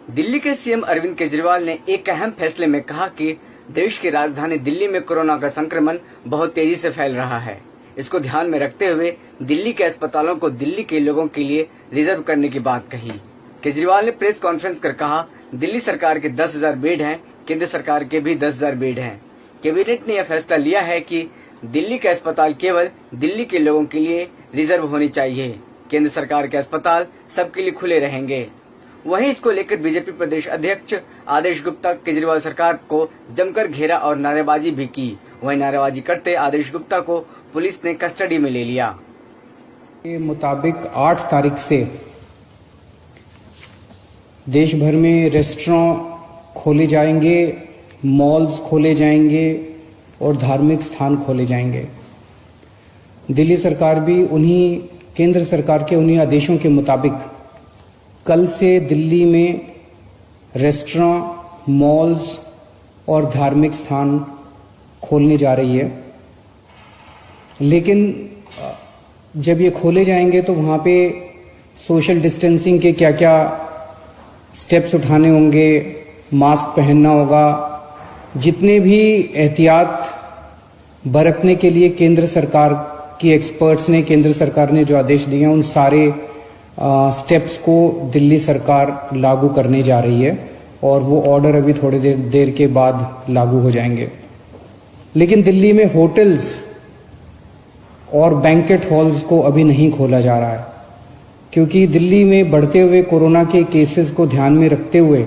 दिल्ली के सीएम अरविंद केजरीवाल ने एक अहम फैसले में कहा कि देश की राजधानी दिल्ली में कोरोना का संक्रमण बहुत तेजी से फैल रहा है। इसको ध्यान में रखते हुए दिल्ली के अस्पतालों को दिल्ली के लोगों के लिए रिजर्व करने की बात कही। केजरीवाल ने प्रेस कॉन्फ्रेंस कर कहा, दिल्ली सरकार के 10,000 बेड हैं, केंद्र सरकार के भी 10,000 बेड हैं। कैबिनेट ने यह फैसला लिया है कि दिल्ली के अस्पताल केवल दिल्ली के लोगों के लिए रिजर्व होनी चाहिए। केंद्र सरकार के अस्पताल सबके लिए खुले रहेंगे। वहीं इसको लेकर बीजेपी प्रदेश अध्यक्ष आदेश गुप्ता केजरीवाल सरकार को जमकर घेरा और नारेबाजी भी की। वहीं नारेबाजी करते आदेश गुप्ता को पुलिस ने कस्टडी में ले लिया। के मुताबिक 8 तारीख से देश भर में रेस्टोरेंट खोले जाएंगे, मॉल्स खोले जाएंगे और धार्मिक स्थान खोले जाएंगे। दिल्ली सरकार भी उन्हीं केंद्र सरकार के उन्हीं आदेशों के मुताबिक कल से दिल्ली में रेस्टोरेंट, मॉल्स और धार्मिक स्थान खोलने जा रही है। लेकिन जब ये खोले जाएंगे तो वहाँ पे सोशल डिस्टेंसिंग के क्या क्या स्टेप्स उठाने होंगे, मास्क पहनना होगा, जितने भी एहतियात बरतने के लिए केंद्र सरकार की एक्सपर्ट्स ने, केंद्र सरकार ने जो आदेश दिए हैं, उन सारे स्टेप्स को दिल्ली सरकार लागू करने जा रही है और वो ऑर्डर अभी थोड़ी देर के बाद लागू हो जाएंगे। लेकिन दिल्ली में होटल्स और बैंकेट हॉल्स को अभी नहीं खोला जा रहा है, क्योंकि दिल्ली में बढ़ते हुए कोरोना के केसेस को ध्यान में रखते हुए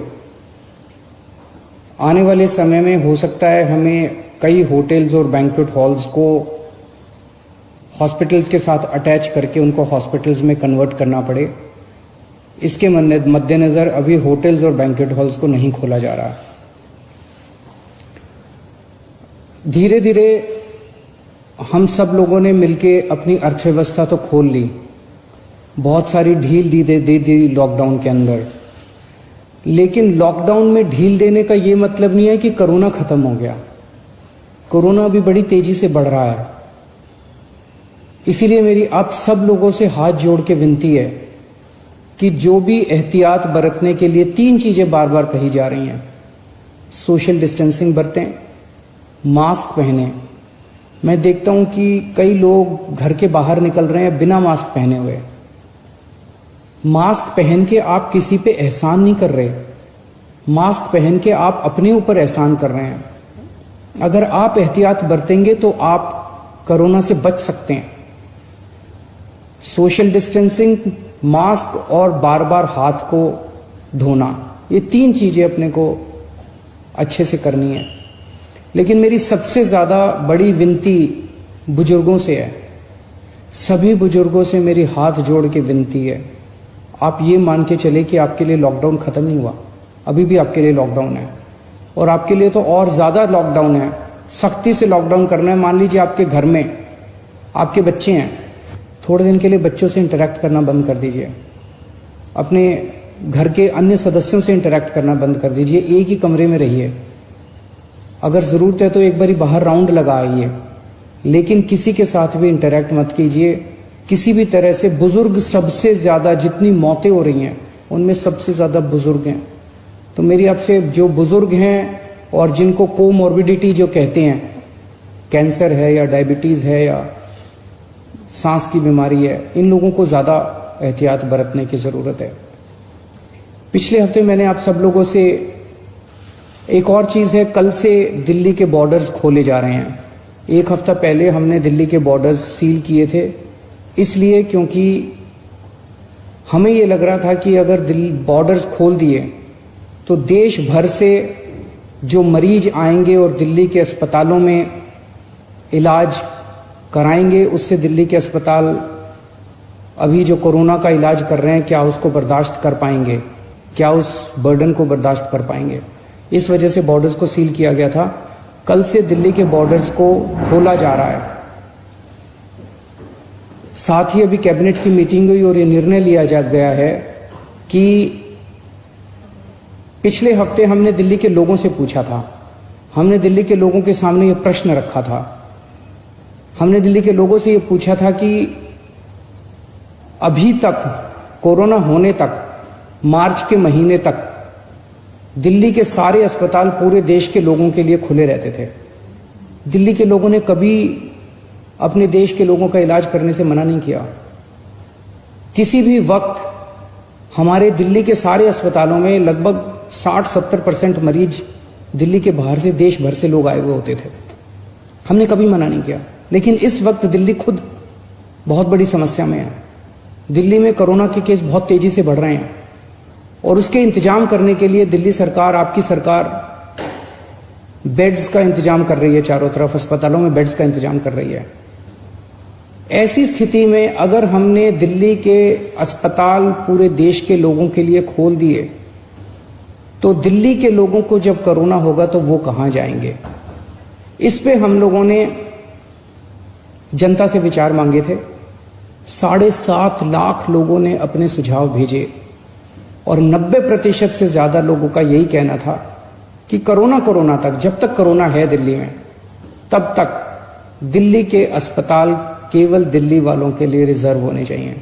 आने वाले समय में हो सकता है हमें कई होटल्स और बैंकेट हॉल्स को हॉस्पिटल्स के साथ अटैच करके उनको हॉस्पिटल्स में कन्वर्ट करना पड़े। इसके मद्देनजर अभी होटल्स और बैंकेट हॉल्स को नहीं खोला जा रहा। धीरे धीरे हम सब लोगों ने मिलके अपनी अर्थव्यवस्था तो खोल ली, बहुत सारी ढील दे दी लॉकडाउन के अंदर। लेकिन लॉकडाउन में ढील देने का ये मतलब नहीं है कि कोरोना खत्म हो गया। कोरोना अभी बड़ी तेजी से बढ़ रहा है। इसीलिए मेरी आप सब लोगों से हाथ जोड़ के विनती है कि जो भी एहतियात बरतने के लिए 3 चीजें बार बार कही जा रही हैं, सोशल डिस्टेंसिंग बरतें, मास्क पहने। मैं देखता हूं कि कई लोग घर के बाहर निकल रहे हैं बिना मास्क पहने हुए। मास्क पहन के आप किसी पे एहसान नहीं कर रहे, मास्क पहन के आप अपने ऊपर एहसान कर रहे हैं। अगर आप एहतियात बरतेंगे तो आप कोरोना से बच सकते हैं। सोशल डिस्टेंसिंग, मास्क और बार बार हाथ को धोना, ये 3 चीजें अपने को अच्छे से करनी है। लेकिन मेरी सबसे ज्यादा बड़ी विनती बुजुर्गों से है। सभी बुजुर्गों से मेरी हाथ जोड़ के विनती है, आप ये मान के चले कि आपके लिए लॉकडाउन खत्म नहीं हुआ, अभी भी आपके लिए लॉकडाउन है और आपके लिए तो और ज्यादा लॉकडाउन है। सख्ती से लॉकडाउन करना है। मान लीजिए आपके घर में आपके बच्चे हैं, थोड़े दिन के लिए बच्चों से इंटरेक्ट करना बंद कर दीजिए, अपने घर के अन्य सदस्यों से इंटरेक्ट करना बंद कर दीजिए, एक ही कमरे में रहिए। अगर जरूरत है तो एक बारी बाहर राउंड लगा आइए, लेकिन किसी के साथ भी इंटरेक्ट मत कीजिए किसी भी तरह से। बुजुर्ग सबसे ज्यादा, जितनी मौतें हो रही हैं उनमें सबसे ज्यादा बुजुर्ग हैं। तो मेरी आपसे, जो बुजुर्ग हैं और जिनको कोमॉर्बिडिटी जो कहते हैं, कैंसर है या डायबिटीज है या सांस की बीमारी है, इन लोगों को ज्यादा एहतियात बरतने की जरूरत है। पिछले हफ्ते मैंने आप सब लोगों से एक और चीज है, कल से दिल्ली के बॉर्डर्स खोले जा रहे हैं। 1 हफ्ता पहले हमने दिल्ली के बॉर्डर्स सील किए थे, इसलिए क्योंकि हमें ये लग रहा था कि अगर बॉर्डर्स खोल दिए तो देश भर से जो मरीज आएंगे और दिल्ली के अस्पतालों में इलाज कराएंगे, उससे दिल्ली के अस्पताल अभी जो कोरोना का इलाज कर रहे हैं, क्या उसको बर्दाश्त कर पाएंगे, क्या उस बर्डन को बर्दाश्त कर पाएंगे। इस वजह से बॉर्डर्स को सील किया गया था। कल से दिल्ली के बॉर्डर्स को खोला जा रहा है। साथ ही अभी कैबिनेट की मीटिंग हुई और ये निर्णय लिया गया है कि पिछले हफ्ते हमने दिल्ली के लोगों से पूछा था, हमने दिल्ली के लोगों के सामने ये प्रश्न रखा था, हमने दिल्ली के लोगों से ये पूछा था कि अभी तक कोरोना होने तक, मार्च के महीने तक दिल्ली के सारे अस्पताल पूरे देश के लोगों के लिए खुले रहते थे। दिल्ली के लोगों ने कभी अपने देश के लोगों का इलाज करने से मना नहीं किया। किसी भी वक्त हमारे दिल्ली के सारे अस्पतालों में लगभग 60-70% मरीज दिल्ली के बाहर से, देश भर से लोग आए हुए होते थे। हमने कभी मना नहीं किया। लेकिन इस वक्त दिल्ली खुद बहुत बड़ी समस्या में है। दिल्ली में कोरोना के केस बहुत तेजी से बढ़ रहे हैं और उसके इंतजाम करने के लिए दिल्ली सरकार, आपकी सरकार, बेड्स का इंतजाम कर रही है। चारों तरफ अस्पतालों में बेड्स का इंतजाम कर रही है। ऐसी स्थिति में अगर हमने दिल्ली के अस्पताल पूरे देश के लोगों के लिए खोल दिए तो दिल्ली के लोगों को जब कोरोना होगा तो वो कहां जाएंगे? इस पे हम लोगों ने जनता से विचार मांगे थे। 7.5 लाख लोगों ने अपने सुझाव भेजे और 90% से ज्यादा लोगों का यही कहना था कि कोरोना तक, जब तक कोरोना है दिल्ली में, तब तक दिल्ली के अस्पताल केवल दिल्ली वालों के लिए रिजर्व होने चाहिए।